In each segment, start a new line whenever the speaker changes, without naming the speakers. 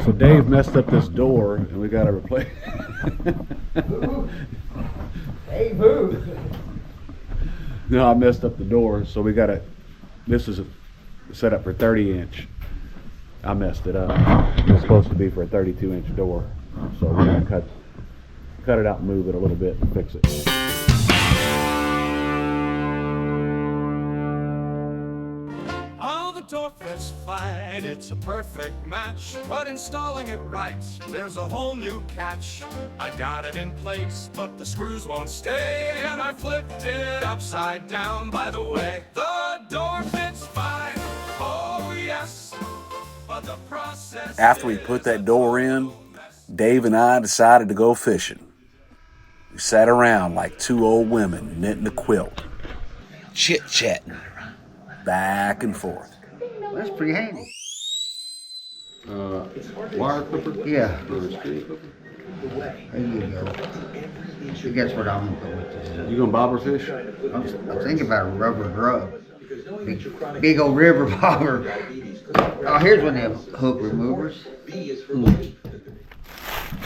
So Dave messed up this door, and we got to replace.
Hey, boo!
No, I messed up the door, so we got to. This is set up for 30-inch. I messed it up. It was supposed to be for a 32-inch door, so we're gonna cut it out and move it a little bit and fix it.
Door fits fine, it's a perfect match, but installing it right, there's a whole new catch. I got it in place, but the screws won't stay, and I flipped it upside down. By the way, the door fits fine, oh yes, but the process.
After we put that door in, Dave and I decided to go fishing. We sat around like two old women knitting a quilt, chit-chatting, back and forth.
That's pretty handy.
Wire clipper?
Yeah.
Or a string clipper?
There you go. I guess what I'm gonna go with this.
You gonna bobber fish?
I'm thinking about a rubber grub. Big old river bobber. Oh, here's one of them hook removers.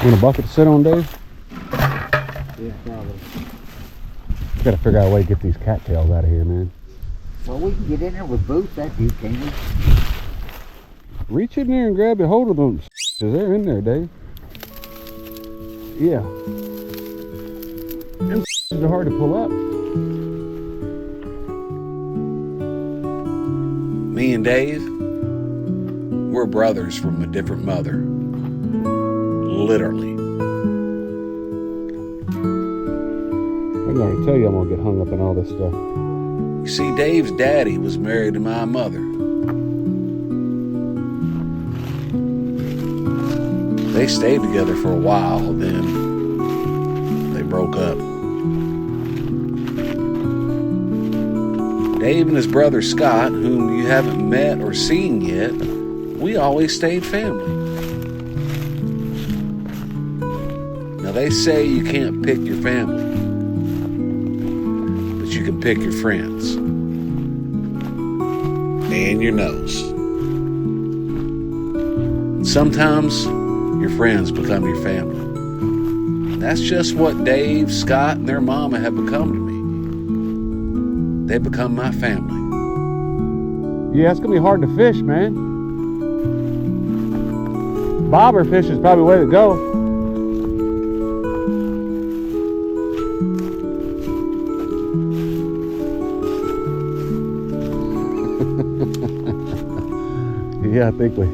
Want a bucket to sit on, Dave?
Yeah, probably.
We gotta figure out a way to get these cattails out of here, man.
Well, we can get in there with boots, that deep, can't we?
Reach in there and grab a hold of them. They're in there, Dave. Yeah. Them are hard to pull up.
Me and Dave, we're brothers from a different mother. Literally.
I'm gonna tell you I'm gonna get hung up in all this stuff.
You see, Dave's daddy was married to my mother. They stayed together for a while, then they broke up. Dave and his brother Scott, whom you haven't met or seen yet, we always stayed family. Now they say you can't pick your family, but you can pick your friends. And your nose. Sometimes your friends become your family. That's just what Dave, Scott, and their mama have become to me. They become my family.
Yeah, it's gonna be hard to fish, man. Bobber fish is probably the way to go. Yeah, I think we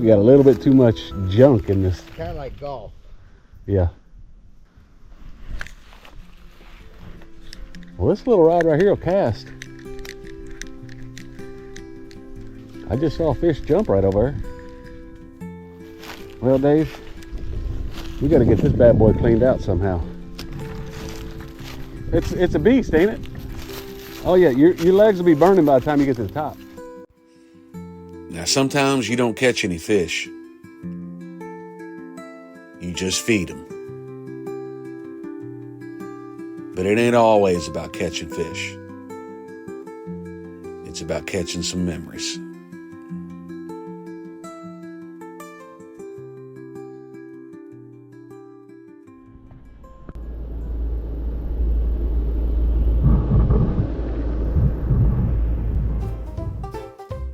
got a little bit too much junk in this.
Kind of like golf.
Yeah. Well, this little rod right here will cast. I just saw a fish jump right over there. Well, Dave, we got to get this bad boy cleaned out somehow. It's a beast, ain't it? Oh yeah, your legs will be burning by the time you get to the top.
Now, sometimes you don't catch any fish. You just feed them. But it ain't always about catching fish. It's about catching some memories.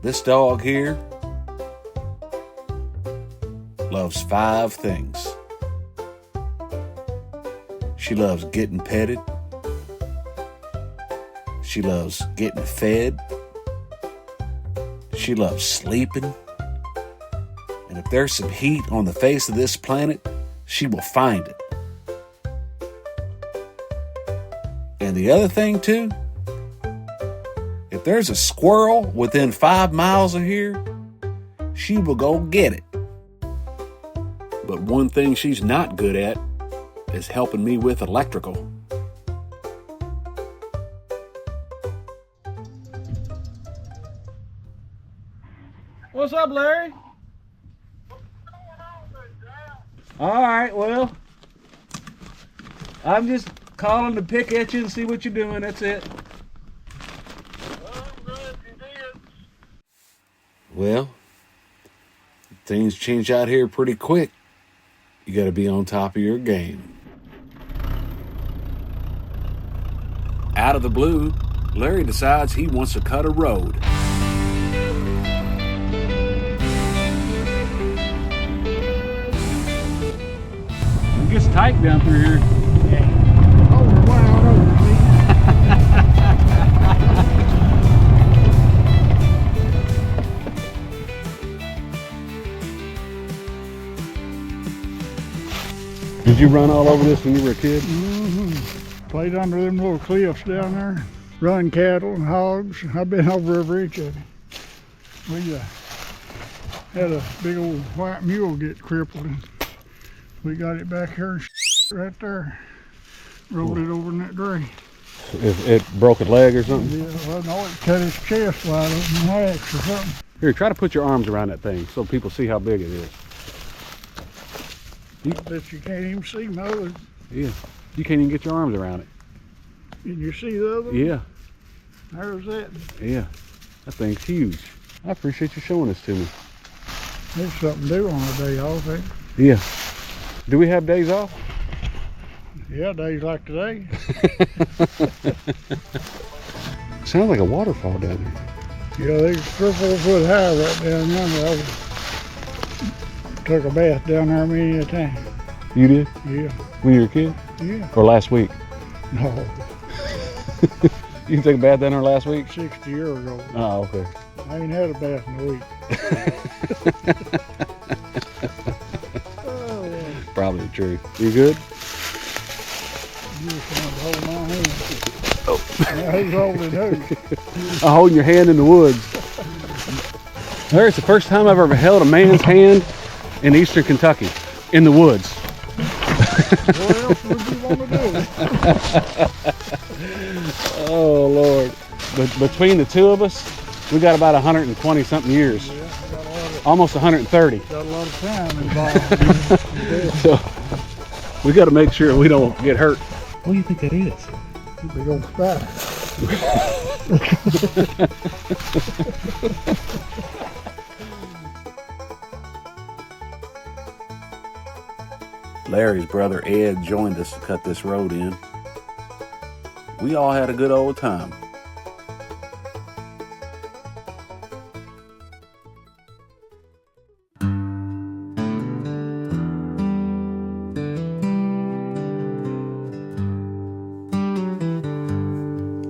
This dog here loves 5 things. She loves getting petted. She loves getting fed. She loves sleeping. And if there's some heat on the face of this planet, she will find it. And the other thing too, if there's a squirrel within 5 miles of here, she will go get it. But one thing she's not good at is helping me with electrical.
What's up, Larry? All right, well, I'm just calling to pick at you and see what you're doing. That's it.
Well, Things change out here pretty quick. You got to be on top of your game. Out of the blue, Larry decides he wants to cut a road.
It gets tight down through here.
Oh, wow, over me.
Did you run all over this when you were a kid?
Played under them little cliffs down there. Run cattle and hogs. I've been over every inch of it. We had a big old white mule get crippled, and we got it back here right there. Rolled it over in that drain.
It broke a leg or something?
Yeah, well, no, it cut his chest wide open in half or something.
Here, try to put your arms around that thing so people see how big it is.
But you can't even see mother.
Yeah, you can't even get your arms around it.
Can you see the other one?
Yeah,
There's that.
yeah, that thing's huge. I appreciate you showing this to me.
There's something to do on a day off, ain't
Yeah. Do we have days off?
Yeah, days like today.
Sounds like a waterfall down there.
Yeah, they 3 or 4 foot high right down yonder. I took a bath down there many a time.
You did?
Yeah,
When you were a kid?
yeah.
Or last week?
No,
You took a bath down there last week?
60 years ago.
Oh, okay.
I ain't had a bath in a week. Oh,
Probably true. You good?
you just wanted to hold my hand. Oh. Now who's holding who?
I'm holding your hand in the woods. Larry, it's the first time I've ever held a man's hand in eastern Kentucky, in the woods.
What else would you want to do?
Oh, Lord. But between the two of us, we got about 120 something years.
Yeah, got a lot of,
Almost 130.
got a lot of time involved.
So we got to make sure we don't get hurt. What do you think that is?
Big old spider.
Larry's brother Ed joined us to cut this road in. We all had a good old time.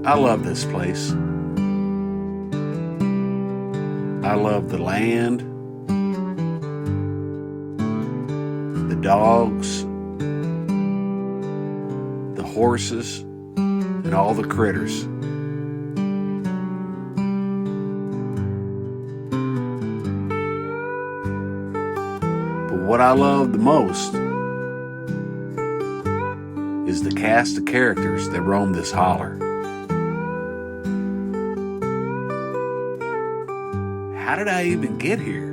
I love this place. I love the land, the dogs, the horses, and all the critters. But what I love the most is the cast of characters that roam this holler. How did I even get here?